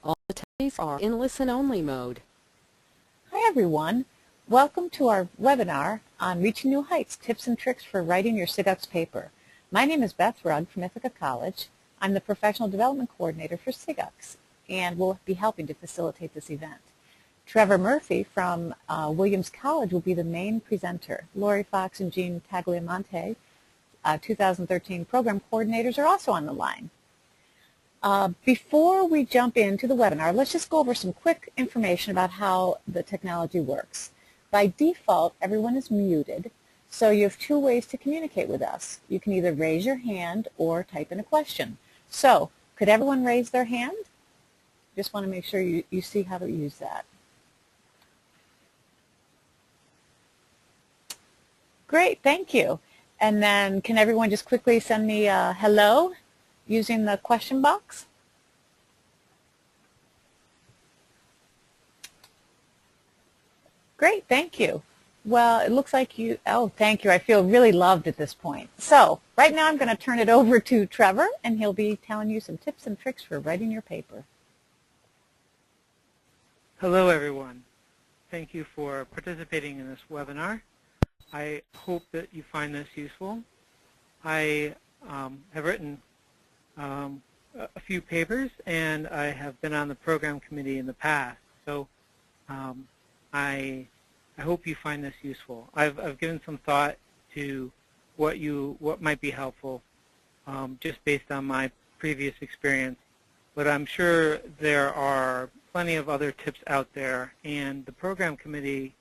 All attendees are in listen-only mode. Hi everyone. Welcome to our webinar on Reaching New Heights, Tips and Tricks for Writing Your SIGUCCS Paper. My name is Beth Rugg from Ithaca College. I'm the Professional Development Coordinator for SIGUCCS and will be helping to facilitate this event. Trevor Murphy from Williams College will be the main presenter. Lori Fox and Jean Tagliamonte, 2013 program coordinators, are also on the line. Before we jump into the webinar, let's just go over some quick information about how the technology works. By default, everyone is muted, so you have two ways to communicate with us. You can either raise your hand or type in a question. So, could everyone raise their hand? Just want to make sure you see how to use that. Great, thank you. And then can everyone just quickly send me a hello using the question box? Great, thank you. Well, it looks like you, oh, thank you. I feel really loved at this point. So, right now I'm going to turn it over to Trevor, and he'll be telling you some tips and tricks for writing your paper. Hello, everyone. Thank you for participating in this webinar. I hope that you find this useful. I have written a few papers, and I have been on the program committee in the past. So I hope you find this useful. I've given some thought to what might be helpful just based on my previous experience, but I'm sure there are plenty of other tips out there, and the program committee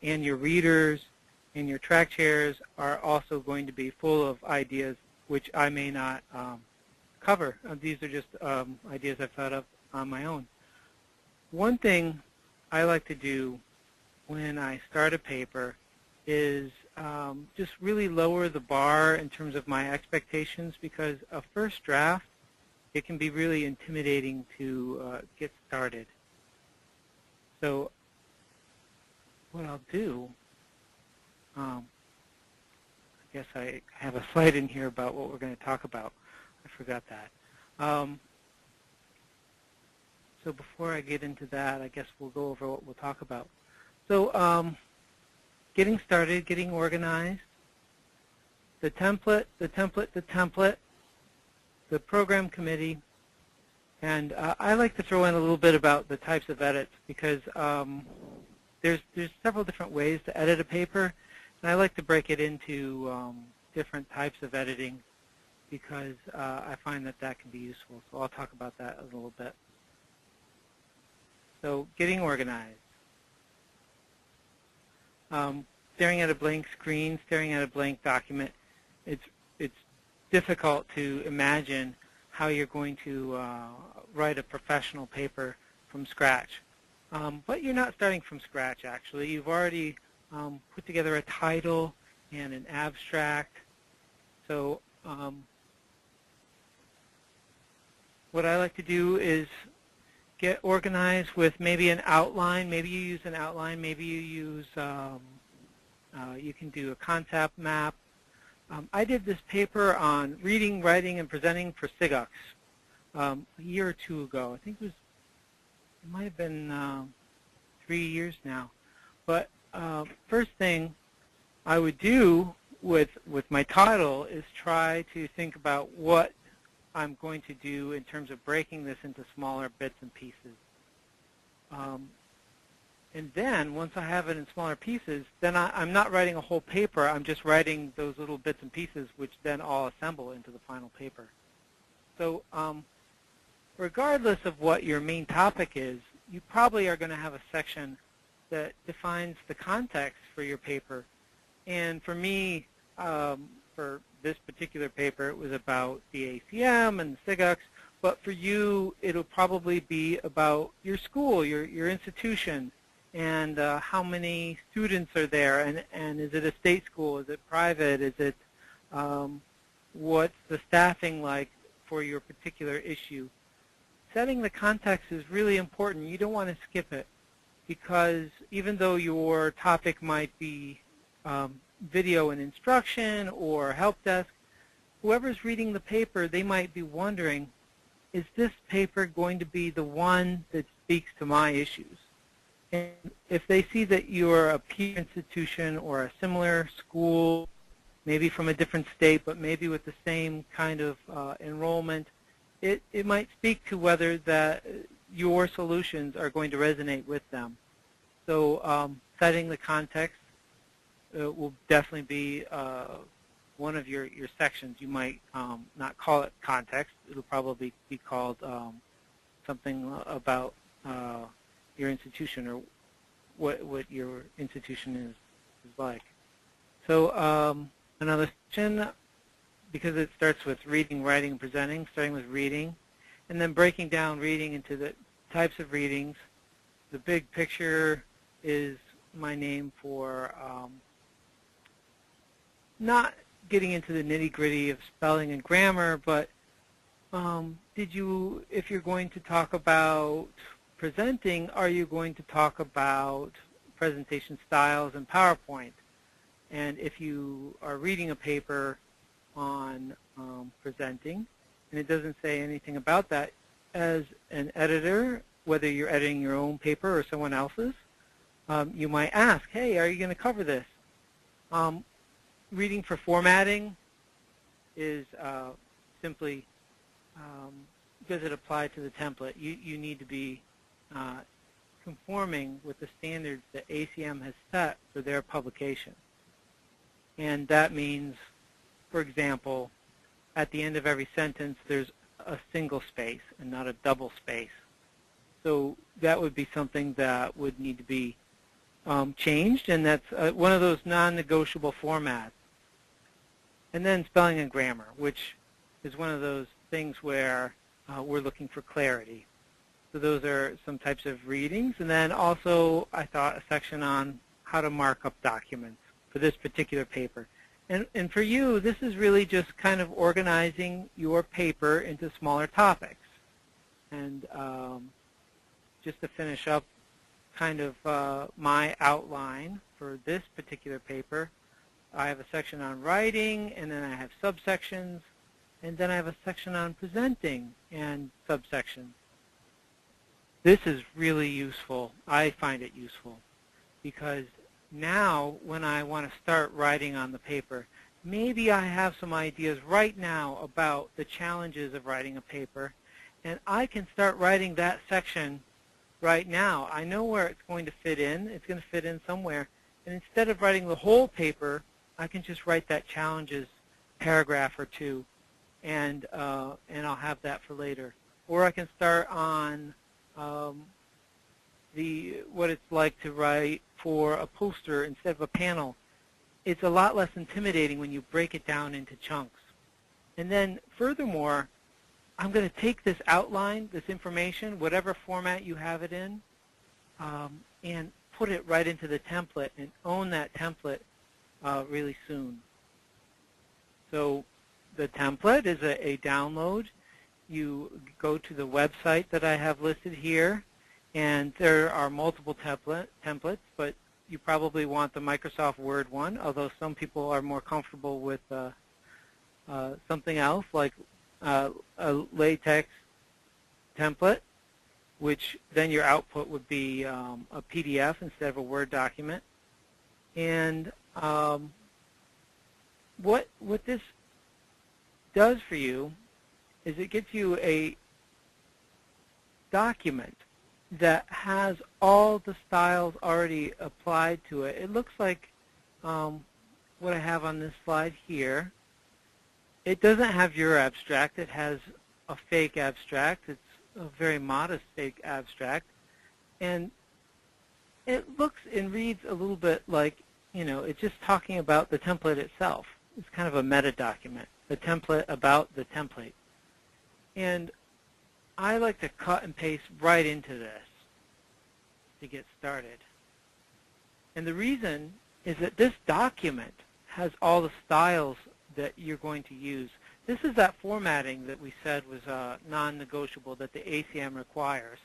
and your readers and your track chairs are also going to be full of ideas which I may not cover. These are just ideas I've thought of on my own. One thing I like to do when I start a paper is just really lower the bar in terms of my expectations, because a first draft, it can be really intimidating to get started. So what I'll do, I guess I have a slide in here about what we're going to talk about. I forgot that. So before I get into that, I guess we'll go over what we'll talk about. So getting started, getting organized, the template, the program committee, and I like to throw in a little bit about the types of edits, because there's several different ways to edit a paper, and I like to break it into different types of editing, because I find that that can be useful. So I'll talk about that a little bit. So getting organized. Staring at a blank screen, staring at a blank document, it's difficult to imagine how you're going to write a professional paper from scratch. But you're not starting from scratch, actually. You've already put together a title and an abstract. So what I like to do is get organized with maybe an outline. Maybe you use an outline. Maybe you use, you can do a concept map. I did this paper on reading, writing, and presenting for SIGUCCS a year or two ago. I think it might have been 3 years now. But first thing I would do with my title is try to think about what I'm going to do in terms of breaking this into smaller bits and pieces. And then, once I have it in smaller pieces, then I'm not writing a whole paper. I'm just writing those little bits and pieces, which then all assemble into the final paper. So regardless of what your main topic is, you probably are going to have a section that defines the context for your paper. And for me, for this particular paper, it was about the ACM and the SIGUCCS. But for you, it'll probably be about your school, your institution, and how many students are there, and is it a state school, is it private, is it, what's the staffing like for your particular issue. Setting the context is really important. You don't want to skip it, because even though your topic might be video and instruction or help desk, whoever's reading the paper, they might be wondering, is this paper going to be the one that speaks to my issues? And if they see that you're a peer institution or a similar school, maybe from a different state, but maybe with the same kind of enrollment, it might speak to whether that your solutions are going to resonate with them. So citing the context will definitely be one of your sections. You might not call it context. It'll probably be called something about your institution or what your institution is like. So another section, because it starts with reading, writing, and presenting, starting with reading, and then breaking down reading into the types of readings. The big picture is my name for not getting into the nitty-gritty of spelling and grammar, but if you're going to talk about presenting, are you going to talk about presentation styles and PowerPoint? And if you are reading a paper on presenting, and it doesn't say anything about that, as an editor, whether you're editing your own paper or someone else's, you might ask, hey, are you going to cover this? Reading for formatting is simply, does it apply to the template? You need to be conforming with the standards that ACM has set for their publication. And that means, for example, at the end of every sentence, there's a single space and not a double space. So that would be something that would need to be changed, and that's one of those non-negotiable formats. And then spelling and grammar, which is one of those things where we're looking for clarity. So those are some types of readings. And then also I thought a section on how to mark up documents for this particular paper. And for you, this is really just kind of organizing your paper into smaller topics. And just to finish up kind of my outline for this particular paper, I have a section on writing, and then I have subsections, and then I have a section on presenting and subsections. This is really useful. I find it useful because now when I want to start writing on the paper, maybe I have some ideas right now about the challenges of writing a paper, and I can start writing that section right now. I know where it's going to fit in. It's going to fit in somewhere. And instead of writing the whole paper, I can just write that challenges paragraph or two, and I'll have that for later. Or I can start on what it's like to write for a poster instead of a panel. It's a lot less intimidating when you break it down into chunks. And then furthermore, I'm going to take this outline, this information, whatever format you have it in, and put it right into the template and own that template really soon. So the template is a download. You go to the website that I have listed here, and there are multiple templates, but you probably want the Microsoft Word one, although some people are more comfortable with something else like a LaTeX template, which then your output would be a PDF instead of a Word document. And what this does for you is it gets you a document that has all the styles already applied to it. It looks like what I have on this slide here. It doesn't have your abstract. It has a fake abstract. It's a very modest fake abstract. And it looks and reads a little bit like, it's just talking about the template itself. It's kind of a meta document, the template about the template. And I like to cut and paste right into this to get started. And the reason is that this document has all the styles that you're going to use. This is that formatting that we said was non-negotiable that the ACM requires.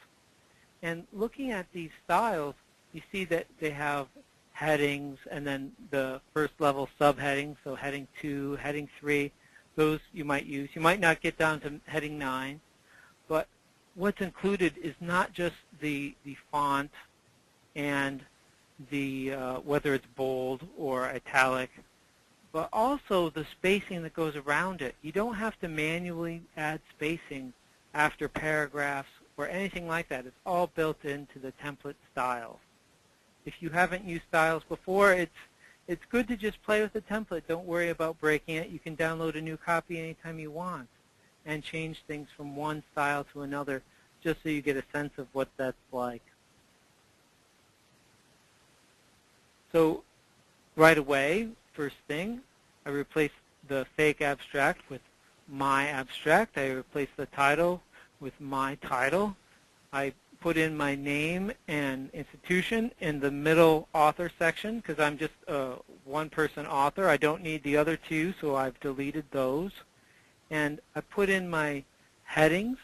And looking at these styles, you see that they have headings and then the first level subheadings, so heading 2, heading 3, those you might use. You might not get down to heading 9, But what's included is not just the font and the whether it's bold or italic, but also the spacing that goes around it. You don't have to manually add spacing after paragraphs or anything like that. It's all built into the template styles. If you haven't used styles before, it's good to just play with the template. Don't worry about breaking it. You can download a new copy anytime you want and change things from one style to another just so you get a sense of what that's like. So right away, first thing, I replace the fake abstract with my abstract. I replace the title with my title. I put in my name and institution in the middle author section because I'm just a one-person author. I don't need the other two, so I've deleted those. And I put in my headings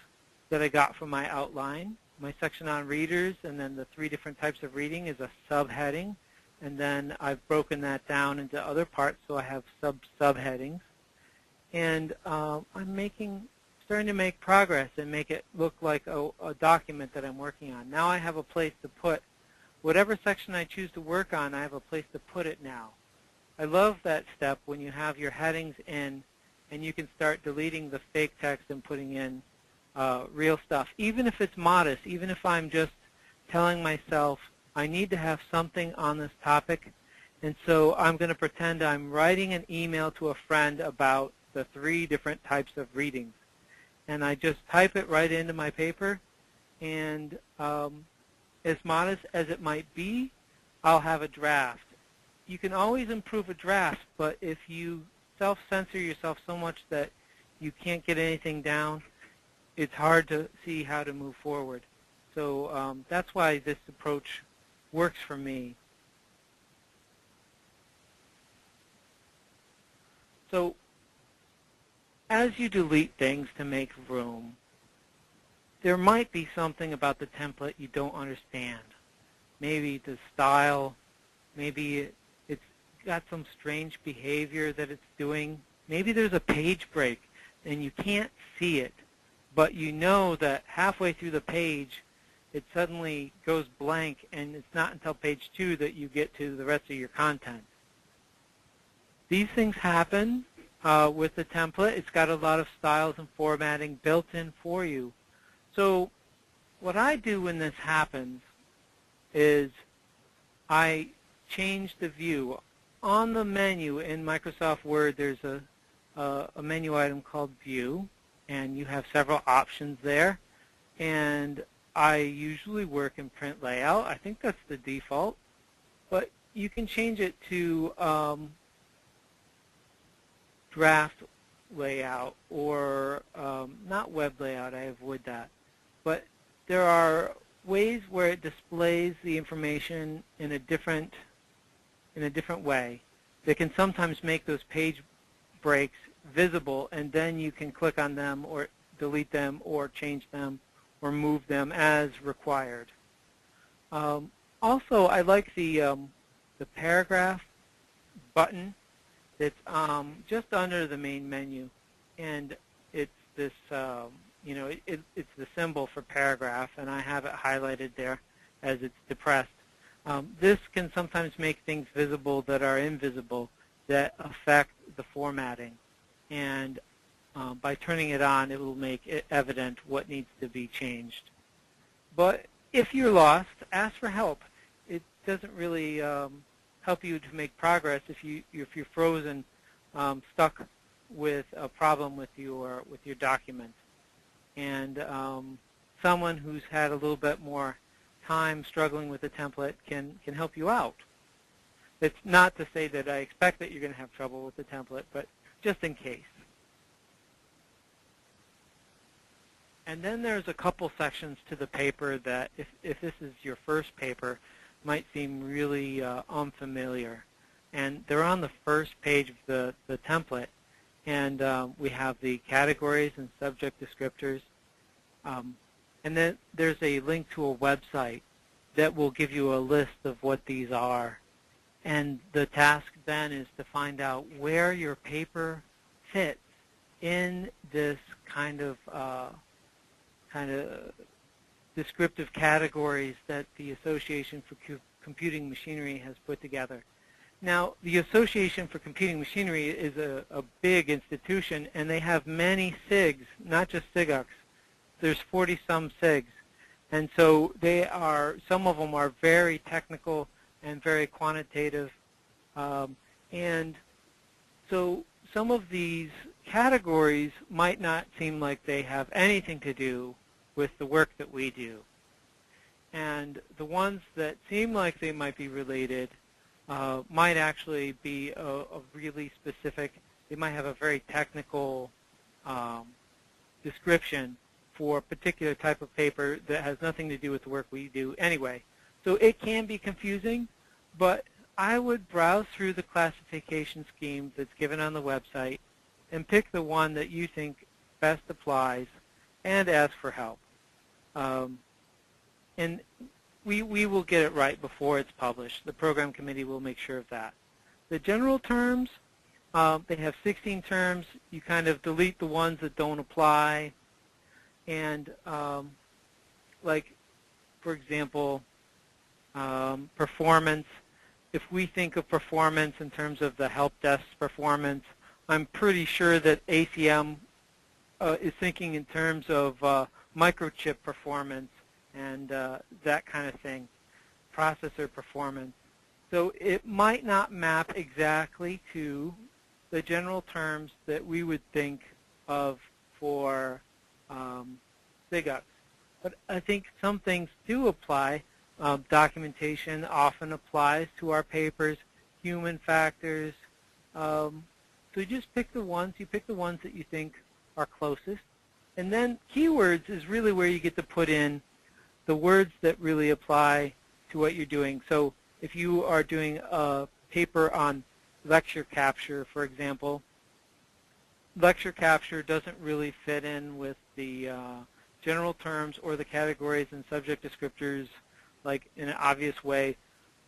that I got from my outline, my section on readers, and then the 3 different types of reading is a subheading. And then I've broken that down into other parts, so I have subheadings. And I'm starting to make progress and make it look like a document that I'm working on. Now I have a place to put whatever section I choose to work on. I have a place to put it now. I love that step when you have your headings in and you can start deleting the fake text and putting in real stuff, even if it's modest, even if I'm just telling myself I need to have something on this topic, and so I'm going to pretend I'm writing an email to a friend about the 3 different types of readings. And I just type it right into my paper, and as modest as it might be, I'll have a draft. You can always improve a draft, but if you self-censor yourself so much that you can't get anything down, it's hard to see how to move forward. So that's why this approach works for me. So as you delete things to make room, there might be something about the template you don't understand. Maybe the style, maybe it's got some strange behavior that it's doing. Maybe there's a page break and you can't see it, but you know that halfway through the page it suddenly goes blank, and it's not until page 2 that you get to the rest of your content. These things happen with the template. It's got a lot of styles and formatting built in for you. So what I do when this happens is I change the view. On the menu in Microsoft Word, there's a menu item called View, and you have several options there. And I usually work in print layout. I think that's the default. But you can change it to draft layout or not web layout. I avoid that. But there are ways where it displays the information in a different way that can sometimes make those page breaks visible, and then you can click on them or delete them or change them or move them as required. Also, I like the paragraph button that's just under the main menu, and it's this, it's the symbol for paragraph, and I have it highlighted there as it's depressed. This can sometimes make things visible that are invisible that affect the formatting, and by turning it on, it will make it evident what needs to be changed. But if you're lost, ask for help. It doesn't really help you to make progress if you're frozen, stuck with a problem with your document. And someone who's had a little bit more time struggling with the template can help you out. It's not to say that I expect that you're going to have trouble with the template, but just in case. And then there's a couple sections to the paper that, if this is your first paper, might seem really unfamiliar. And they're on the first page of the template. And we have the categories and subject descriptors. And then there's a link to a website that will give you a list of what these are. And the task then is to find out where your paper fits in this kind of kind of descriptive categories that the Association for Computing Machinery has put together. Now, the Association for Computing Machinery is a big institution, and they have many SIGs, not just SIGUCCS. There's 40-some SIGs. And so some of them are very technical and very quantitative. And so some of these categories might not seem like they have anything to do with the work that we do. And the ones that seem like they might be related might actually be a really specific, they might have a very technical description for a particular type of paper that has nothing to do with the work we do anyway. So it can be confusing, but I would browse through the classification scheme that's given on the website and pick the one that you think best applies and ask for help. And we will get it right before it's published. The program committee will make sure of that. The general terms, they have 16 terms. You kind of delete the ones that don't apply. And like, for example, performance. If we think of performance in terms of the help desk's performance, I'm pretty sure that ACM is thinking in terms of microchip performance and that kind of thing, processor performance. So it might not map exactly to the general terms that we would think of for SIGUCCS. But I think some things do apply. Documentation often applies to our papers, human factors. So you just pick the ones, that you think are closest. And then keywords is really where you get to put in the words that really apply to what you're doing. So if you are doing a paper on lecture capture, for example, lecture capture doesn't really fit in with the general terms or the categories and subject descriptors like in an obvious way,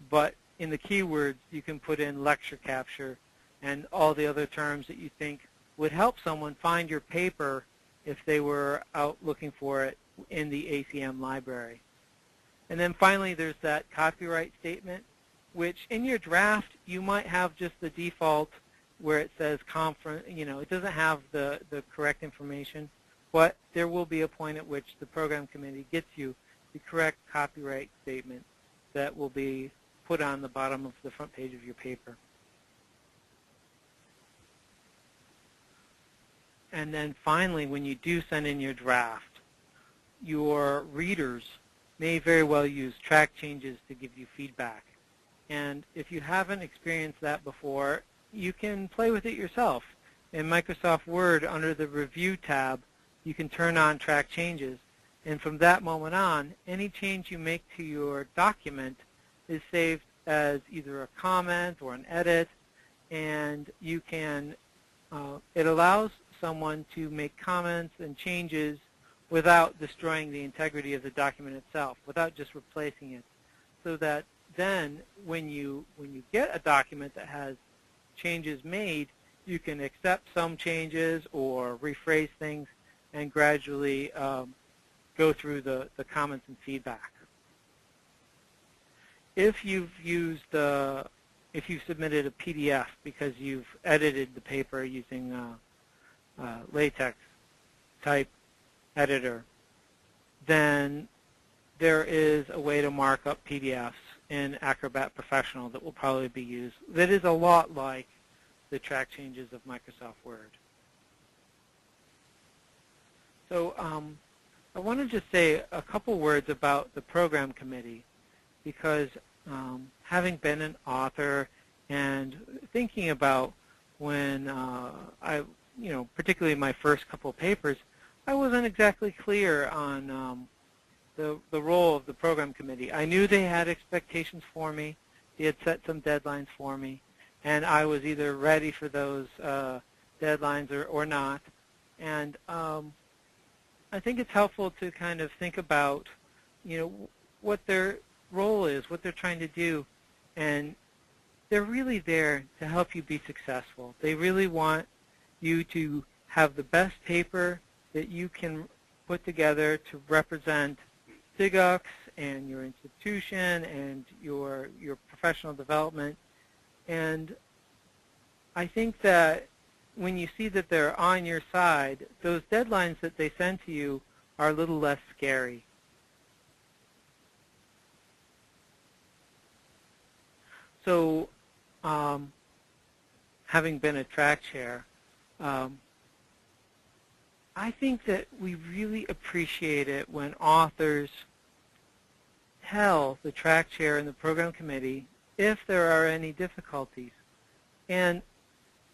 but in the keywords you can put in lecture capture and all the other terms that you think would help someone find your paper if they were out looking for it in the ACM library. And then finally there's that copyright statement, which in your draft you might have just the default where it says conference, it doesn't have the correct information, but there will be a point at which the program committee gets you the correct copyright statement that will be put on the bottom of the front page of your paper. And then finally, when you do send in your draft, your readers may very well use track changes to give you feedback. And if you haven't experienced that before, you can play with it yourself. In Microsoft Word, under the Review tab, you can turn on track changes. And from that moment on, any change you make to your document is saved as either a comment or an edit, and you can, it allows someone to make comments and changes without destroying the integrity of the document itself, without just replacing it. So that then when you get a document that has changes made, you can accept some changes or rephrase things and gradually go through the comments and feedback. If you've submitted a PDF because you've edited the paper using LaTeX type editor, then there is a way to mark up PDFs in Acrobat Professional that will probably be used. That is a lot like the track changes of Microsoft Word. So I want to just say a couple words about the program committee, because having been an author and thinking about when particularly my first couple of papers, I wasn't exactly clear on the role of the program committee. I knew they had expectations for me. They had set some deadlines for me, and I was either ready for those deadlines or not. And I think it's helpful to kind of think about, what their role is, what they're trying to do, and they're really there to help you be successful. They really want you to have the best paper that you can put together to represent SIGUCCS and your institution and your professional development. And I think that when you see that they're on your side, those deadlines that they send to you are a little less scary. So having been a track chair, I think that we really appreciate it when authors tell the track chair and the program committee if there are any difficulties. And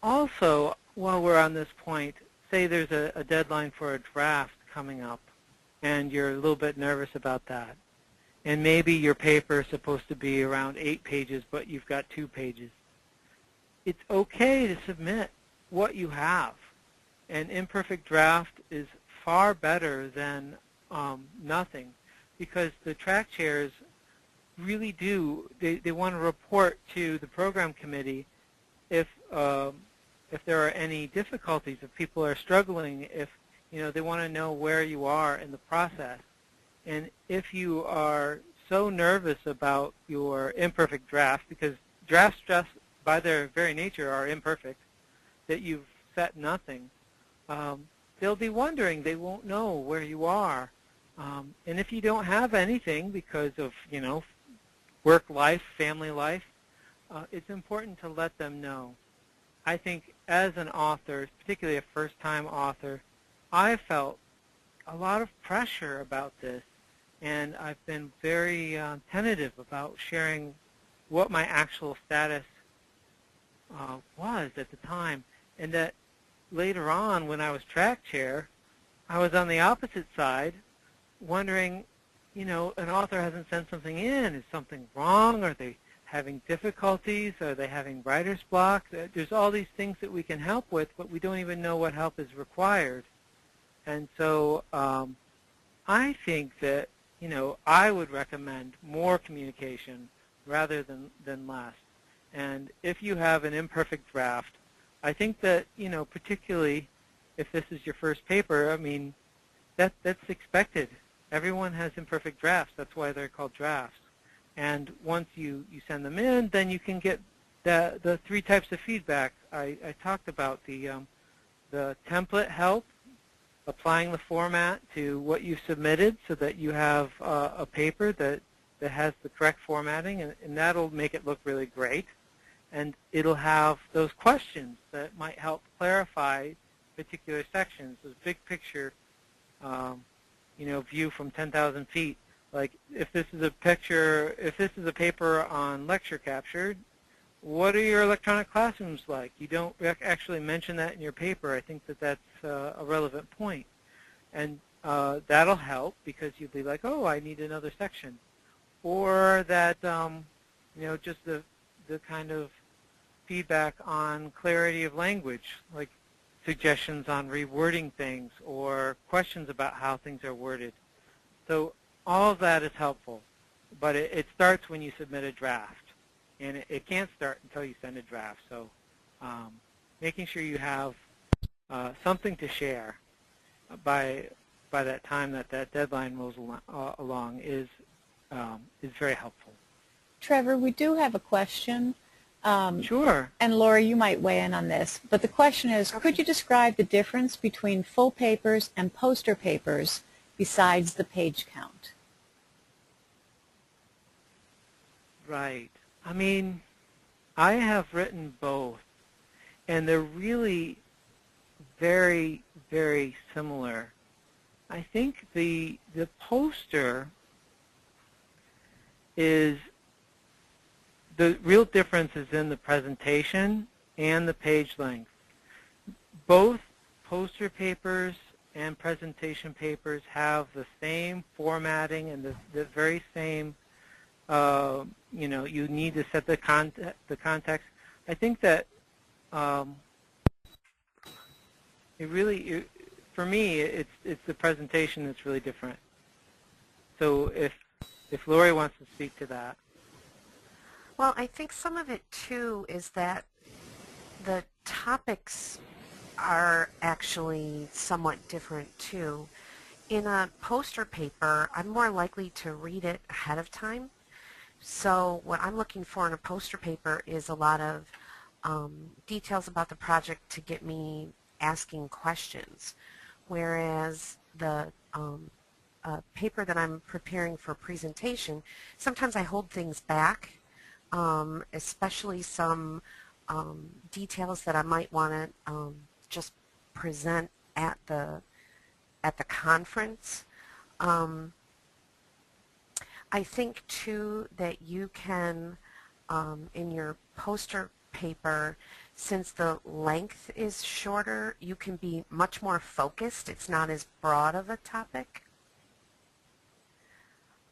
also, while we're on this point, say there's a deadline for a draft coming up and you're a little bit nervous about that. And maybe your paper is supposed to be around 8 pages, but you've got 2 pages. It's okay to submit what you have. An imperfect draft is far better than nothing, because the track chairs really do, they want to report to the program committee if there are any difficulties, if people are struggling, if they want to know where you are in the process. And if you are so nervous about your imperfect draft, because drafts just by their very nature are imperfect, that you've set nothing, they'll be wondering. They won't know where you are. And if you don't have anything because of, work life, family life, it's important to let them know. I think as an author, particularly a first-time author, I felt a lot of pressure about this. And I've been very tentative about sharing what my actual status was at the time. And that later on, when I was track chair, I was on the opposite side, wondering, an author hasn't sent something in. Is something wrong? Are they having difficulties? Are they having writer's block? There's all these things that we can help with, but we don't even know what help is required. And so I think that I would recommend more communication rather than less. And if you have an imperfect draft, I think that, particularly if this is your first paper, I mean, that's expected. Everyone has imperfect drafts. That's why they're called drafts. And once you send them in, then you can get the 3 types of feedback. I talked about the template help, applying the format to what you've submitted so that you have a paper that has the correct formatting, and that'll make it look really great. And it'll have those questions that might help clarify particular sections, those big picture, view from 10,000 feet. Like if this is a paper on lecture capture, what are your electronic classrooms like? You don't actually mention that in your paper. I think that that's a relevant point. And that'll help because you'll be like, oh, I need another section. Or that, just the kind of feedback on clarity of language, like suggestions on rewording things or questions about how things are worded. So all of that is helpful, but it starts when you submit a draft. And it can't start until you send a draft. So making sure you have something to share by that time that deadline rolls along is very helpful. Trevor, we do have a question. Sure. And Laura, you might weigh in on this. But the question is, could you describe the difference between full papers and poster papers besides the page count? Right. I mean, I have written both, and they're really very, very similar. I think the poster is, the real difference is in the presentation and the page length. Both poster papers and presentation papers have the same formatting and the very same, you need to set the context. I think that for me, it's the presentation that's really different. So if Lori wants to speak to that. Well, I think some of it, too, is that the topics are actually somewhat different, too. In a poster paper, I'm more likely to read it ahead of time. So what I'm looking for in a poster paper is a lot of details about the project to get me asking questions. Whereas the paper that I'm preparing for presentation, sometimes I hold things back, especially some details that I might want to just present at the conference. I think too that you can, in your poster paper, since the length is shorter, you can be much more focused. It's not as broad of a topic.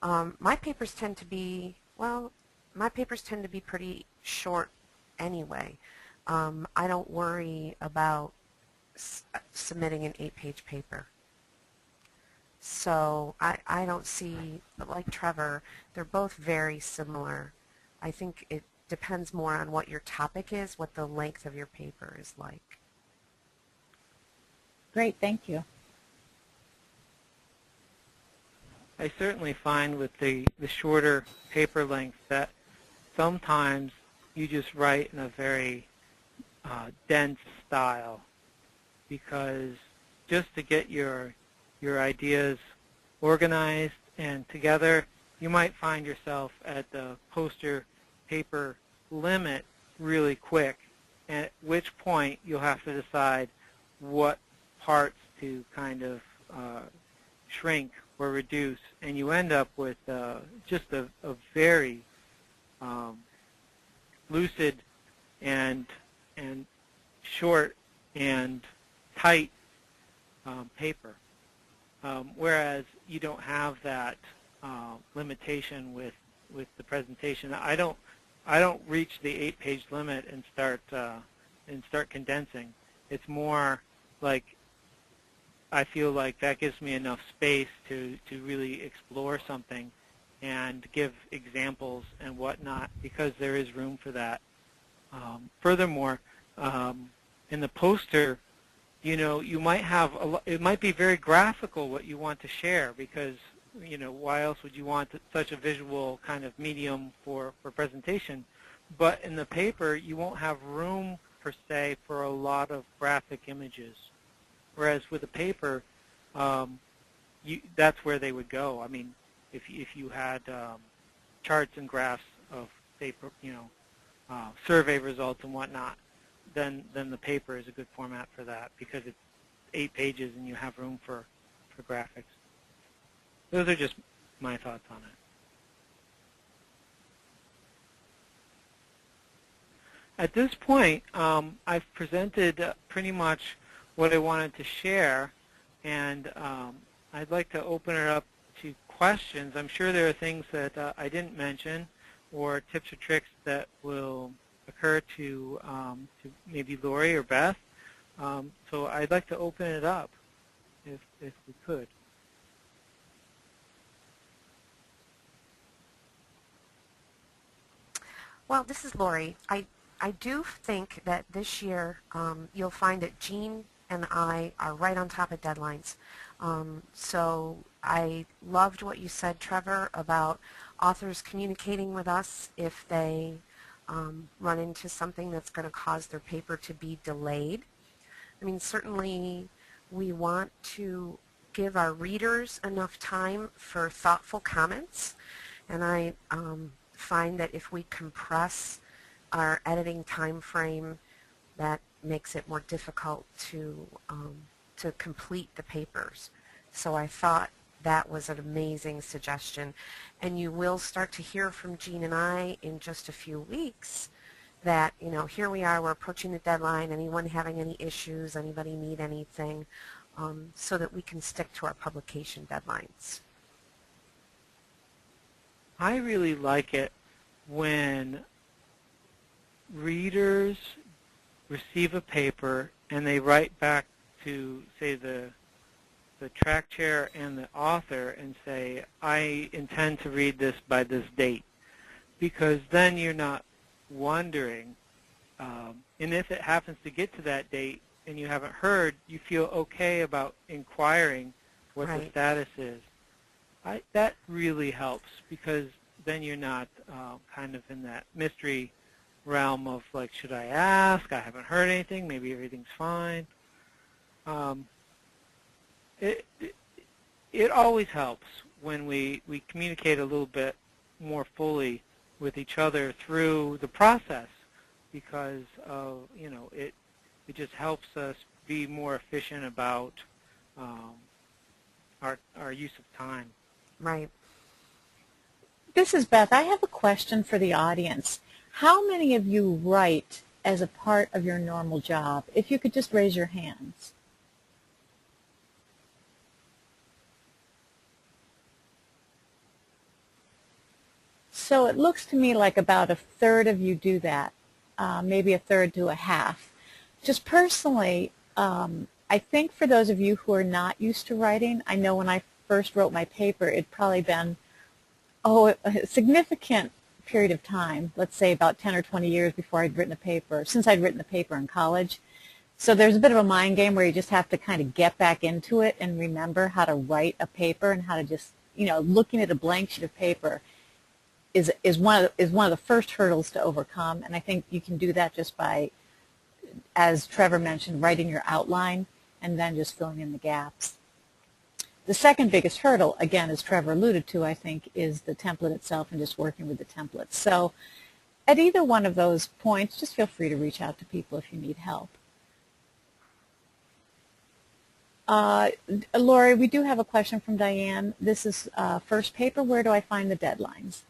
My papers tend to be, well, my papers tend to be pretty short anyway. I don't worry about submitting an 8-page paper. So I don't see, but like Trevor, they're both very similar. I think it depends more on what your topic is, what the length of your paper is like. Great, thank you. I certainly find with the shorter paper length that sometimes you just write in a very dense style, because just to get your ideas organized and together, you might find yourself at the poster paper limit really quick, at which point you'll have to decide what parts to kind of shrink or reduce, and you end up with just a very lucid and short and tight paper. Whereas you don't have that limitation with the presentation. I don't reach the 8-page limit and start condensing. It's more like I feel like that gives me enough space to really explore something and give examples and whatnot, because there is room for that. Furthermore, in the poster, you might have it might be very graphical what you want to share, because why else would you want such a visual kind of medium for presentation? But in the paper, you won't have room per se for a lot of graphic images, whereas with a paper, that's where they would go. I mean, if you had charts and graphs of paper, survey results and whatnot, then the paper is a good format for that, because it's 8 pages and you have room for graphics. Those are just my thoughts on it. At this point, I've presented pretty much what I wanted to share, and I'd like to open it up to questions. I'm sure there are things that I didn't mention, or tips or tricks that will occur to maybe Lori or Beth. So I'd like to open it up if we could. Well, this is Lori. I do think that this year you'll find that Jean and I are right on top of deadlines. So I loved what you said, Trevor, about authors communicating with us if they run into something that's going to cause their paper to be delayed. I mean, certainly we want to give our readers enough time for thoughtful comments, and I find that if we compress our editing time frame, that makes it more difficult to complete the papers. So I thought that was an amazing suggestion, and you will start to hear from Jean and I in just a few weeks that, here we are, we're approaching the deadline, anyone having any issues, anybody need anything, so that we can stick to our publication deadlines. I really like it when readers receive a paper and they write back to, say, the track chair and the author and say, I intend to read this by this date, because then you're not wondering, and if it happens to get to that date and you haven't heard, you feel okay about inquiring what the Right. status is. That really helps, because then you're not kind of in that mystery realm of like, should I ask? I haven't heard anything. Maybe everything's fine. Um, it, it it always helps when we communicate a little bit more fully with each other through the process, because it just helps us be more efficient about um, our use of time. Right. This is Beth. I have a question for the audience. How many of you write as a part of your normal job? If you could just raise your hands. So it looks to me like about a third of you do that, maybe a third to a half. Just personally, I think for those of you who are not used to writing, I know when I first wrote my paper, it'd probably been, a significant period of time, let's say about 10 or 20 years before I'd written a paper, since I'd written a paper in college. So there's a bit of a mind game where you just have to kind of get back into it and remember how to write a paper, and how to just, looking at a blank sheet of paper is one of the first hurdles to overcome. And I think you can do that just by, as Trevor mentioned, writing your outline and then just filling in the gaps. The second biggest hurdle, again, as Trevor alluded to, I think, is the template itself and just working with the templates. So at either one of those points, just feel free to reach out to people if you need help. Lori, we do have a question from Diane. This is first paper. Where do I find the deadlines?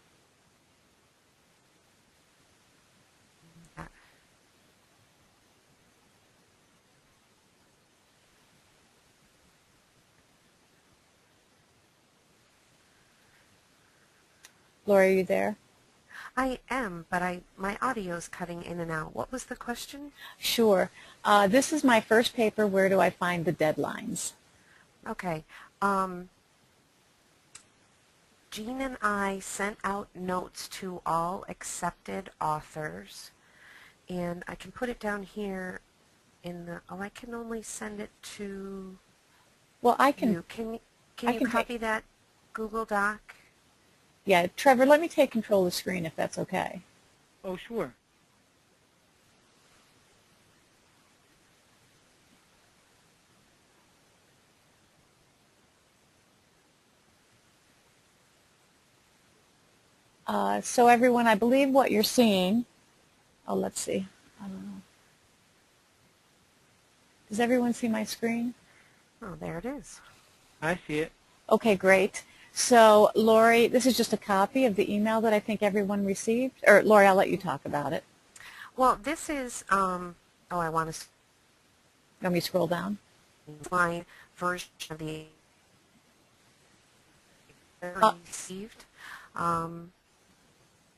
Lori, are you there? I am, but my audio is cutting in and out. What was the question? Sure. This is my first paper. Where do I find the deadlines? Okay. Jean and I sent out notes to all accepted authors, and I can put it down here in the, I can only send it to Well, I can. you. Can you copy that Google Doc? Yeah, Trevor, let me take control of the screen if that's okay. Oh, sure. So everyone, I believe what you're seeing, let's see. I don't know. Does everyone see my screen? Oh, there it is. I see it. Okay, great. So, Lori, this is just a copy of the email that I think everyone received. Or, Lori, I'll let you talk about it. Well, this is, I want to Let me scroll down. line version of the received.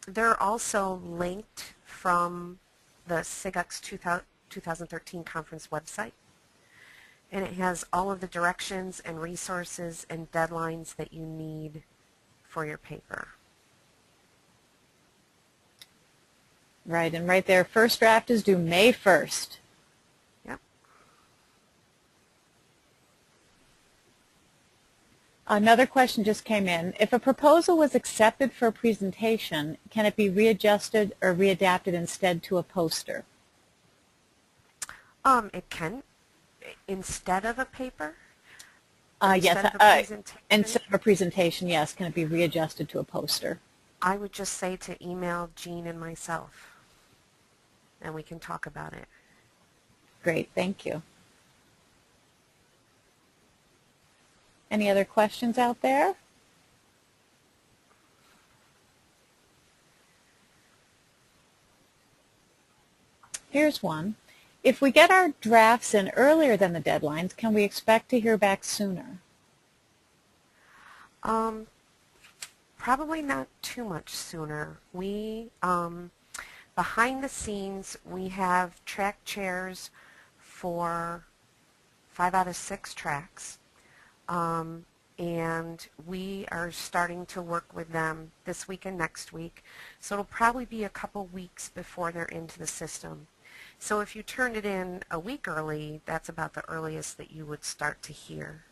They're also linked from the SIGUCCS 2013 conference website, and it has all of the directions and resources and deadlines that you need for your paper. Right, and right there, first draft is due May 1st. Yep. Another question just came in. If a proposal was accepted for a presentation, can it be readjusted or readapted instead to a poster? It can, instead of a paper. Yes, instead of a presentation, yes. Can it be readjusted to a poster? I would just say to email Jean and myself, and we can talk about it. Great, thank you. Any other questions out there? Here's one. If we get our drafts in earlier than the deadlines, can we expect to hear back sooner? Probably not too much sooner. We, behind the scenes, we have track chairs for 5 out of 6 tracks. And we are starting to work with them this week and next week. So it'll probably be a couple weeks before they're into the system. So if you turned it in a week early, that's about the earliest that you would start to hear.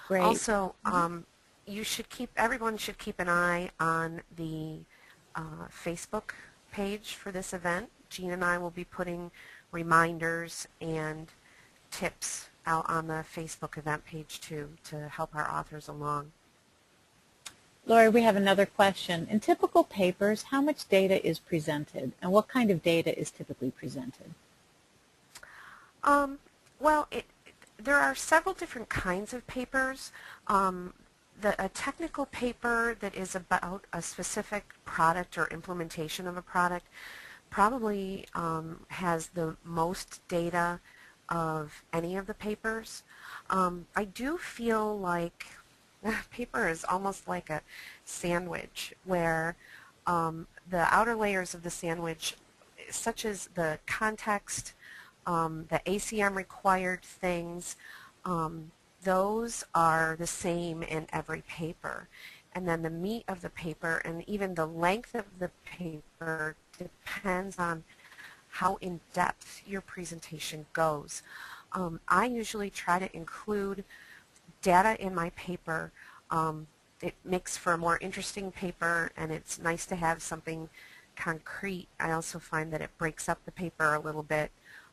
Great. Also, everyone should keep an eye on the Facebook page for this event. Jean and I will be putting reminders and tips out on the Facebook event page too to help our authors along. Lori, we have another question. In typical papers, how much data is presented, and what kind of data is typically presented? Well, there are several different kinds of papers. A technical paper that is about a specific product or implementation of a product probably has the most data of any of the papers. I do feel like paper is almost like a sandwich where the outer layers of the sandwich, such as the context, the ACM required things, those are the same in every paper. And then the meat of the paper and even the length of the paper depends on how in-depth your presentation goes. I usually try to include data in my paper. It makes for a more interesting paper, and it's nice to have something concrete. I also find that it breaks up the paper a little bit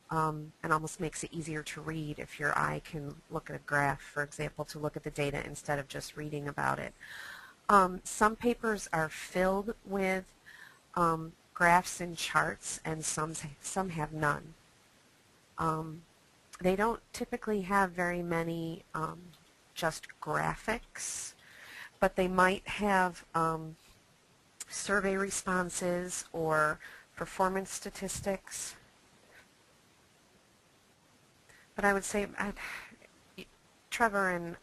and almost makes it easier to read if your eye can look at a graph, for example, to look at the data instead of just reading about it. Some papers are filled with graphs and charts, and some have none. They don't typically have very many just graphics, but they might have survey responses or performance statistics. But I would say, Trevor,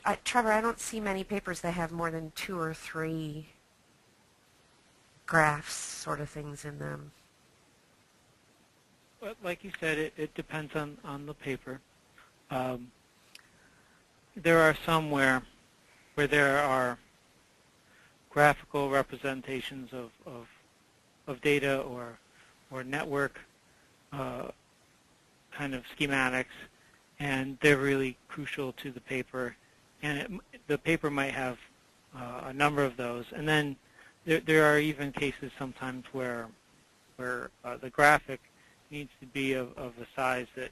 I don't see many papers that have more than 2 or 3 graphs sort of things in them. But like you said, it depends on the paper. There are some where there are graphical representations of data or network kind of schematics, and they're really crucial to the paper. And the paper might have a number of those. And then there are even cases sometimes where the graphic needs to be of a size that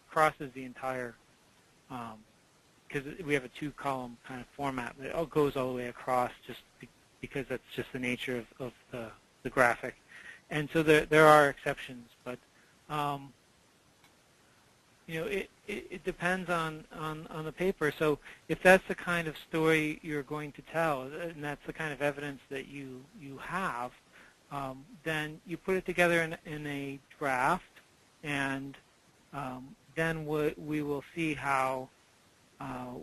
crosses the entire, because we have a 2-column kind of format that all goes all the way across just because that's just the nature of the graphic. And so there are exceptions, but it depends on the paper. So if that's the kind of story you're going to tell, and that's the kind of evidence that you have, then you put it together in a draft, and then we will see how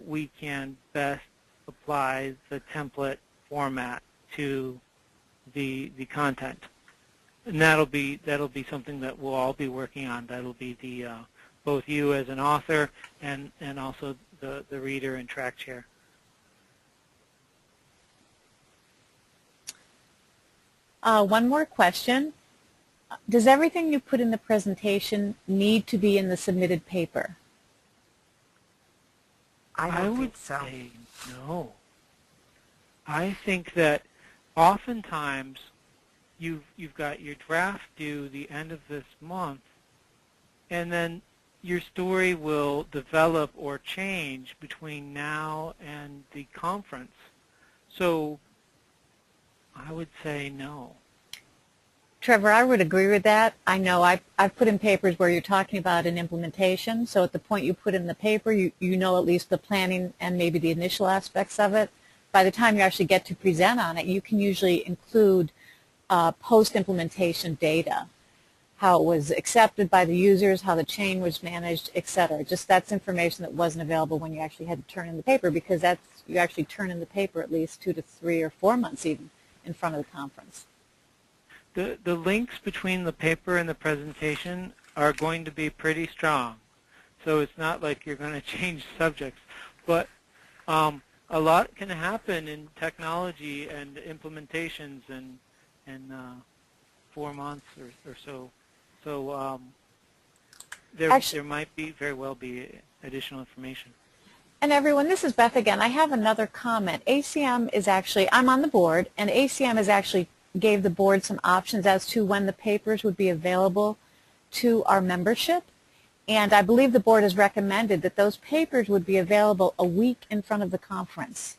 we can best apply the template format to the content. And that'll be something that we'll all be working on. That'll be the both you as an author and also the reader and track chair. One more question. Does everything you put in the presentation need to be in the submitted paper? I would say no. I think that oftentimes you've got your draft due the end of this month, and then your story will develop or change between now and the conference. So I would say no. Trevor, I would agree with that. I know I've put in papers where you're talking about an implementation, so at the point you put in the paper, you know at least the planning and maybe the initial aspects of it. By the time you actually get to present on it, you can usually include post-implementation data, how it was accepted by the users, how the chain was managed, etc. Just that's information that wasn't available when you actually had to turn in the paper, because you actually turn in the paper at least 2 to 3 or 4 months even in front of the conference. The links between the paper and the presentation are going to be pretty strong. So it's not like you're going to change subjects. But a lot can happen in technology and implementations in 4 months or so. So there might very well be additional information. And everyone, this is Beth again. I have another comment. ACM is actually, I'm on the board, and ACM is actually gave the board some options as to when the papers would be available to our membership. And I believe the board has recommended that those papers would be available a week in front of the conference.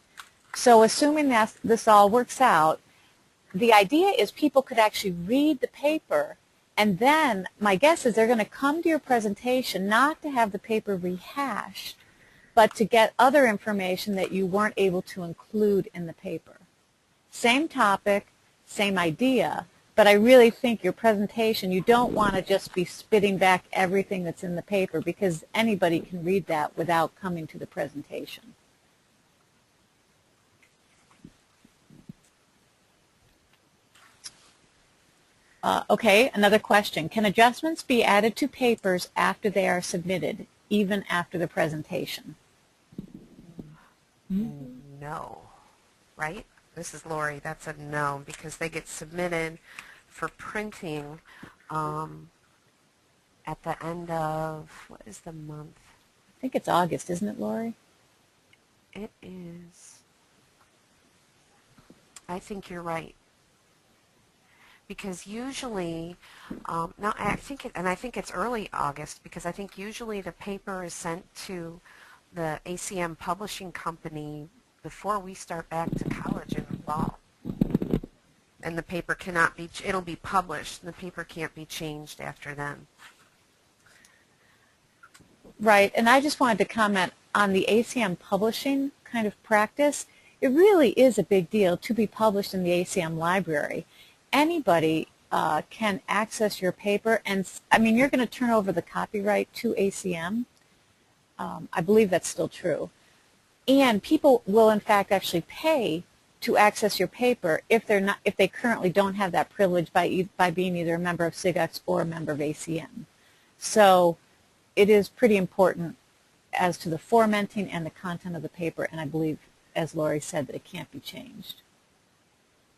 So assuming that this all works out, the idea is people could actually read the paper, and then my guess is they're going to come to your presentation not to have the paper rehashed, but to get other information that you weren't able to include in the paper. Same topic, same idea, but I really think your presentation, you don't want to just be spitting back everything that's in the paper, because anybody can read that without coming to the presentation. Okay, another question. Can adjustments be added to papers after they are submitted, even after the presentation? No, right? This is Lori. That's a no, because they get submitted for printing at the end of, what is the month? I think it's August, isn't it, Lori? It is. I think you're right. Because usually, no, I think it's early August, because I think usually the paper is sent to the ACM publishing company before we start back to college in the fall. And the paper cannot be, it'll be published, and the paper can't be changed after then. Right, and I just wanted to comment on the ACM publishing kind of practice. It really is a big deal to be published in the ACM library. Anybody can access your paper, and I mean, you're going to turn over the copyright to ACM. I believe that's still true. And people will in fact actually pay to access your paper if they currently don't have that privilege by being either a member of SIGUCCS or a member of ACM. So it is pretty important as to the formatting and the content of the paper, and I believe, as Lori said, that it can't be changed.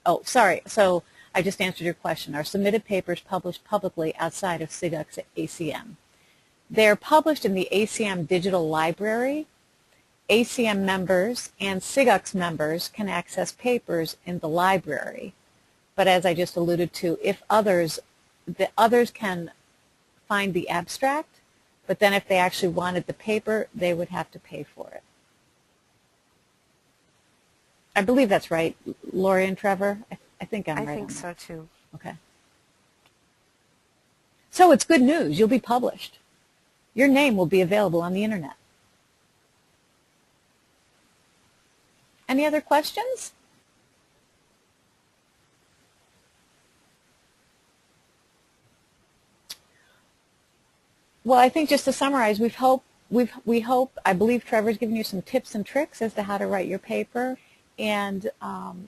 Oh, sorry. So I just answered your question. Are submitted papers published publicly outside of SIGUCCS ACM? They're published in the ACM Digital Library. ACM members and SIGUCCS members can access papers in the library. But as I just alluded to, if the others can find the abstract, but then if they actually wanted the paper, they would have to pay for it. I believe that's right, Lori and Trevor. I think I'm right. I think on so that. too. Okay. So it's good news. You'll be published. Your name will be available on the internet. Any other questions? Well, I think just to summarize, we hope, I believe Trevor's given you some tips and tricks as to how to write your paper and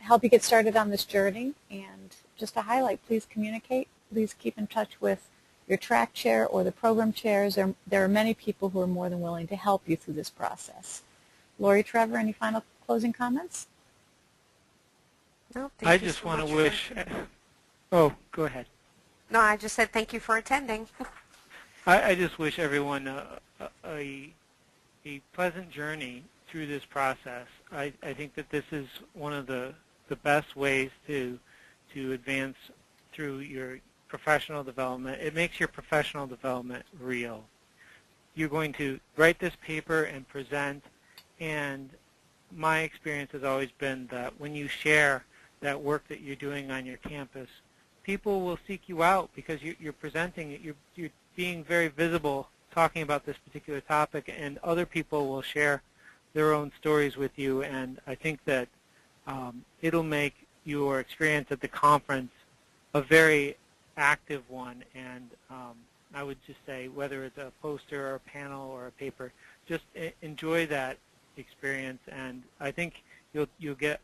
help you get started on this journey. And just to highlight, please communicate. Please keep in touch with your track chair or the program chairs. There are many people who are more than willing to help you through this process. Lori, Trevor, any final closing comments? No, I just want to wish, oh, go ahead. No, I just said thank you for attending. I just wish everyone a pleasant journey through this process. I think that this is one of the best ways to advance through your professional development. It makes your professional development real. You're going to write this paper and present, and my experience has always been that when you share that work that you're doing on your campus, people will seek you out because you're presenting it. You're being very visible talking about this particular topic, and other people will share their own stories with you, and I think that it'll make your experience at the conference a very active one. And I would just say, whether it's a poster or a panel or a paper, just enjoy that experience, and I think you'll get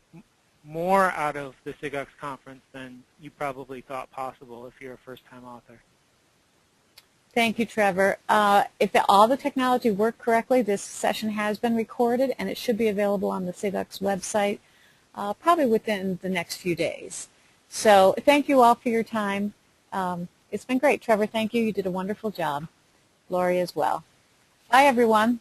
more out of the SIGUCCS conference than you probably thought possible if you're a first-time author. Thank you, Trevor. If all the technology worked correctly, this session has been recorded, and it should be available on the SIGUCCS website probably within the next few days. So thank you all for your time. It's been great. Trevor, thank you. You did a wonderful job. Lori as well. Bye, everyone.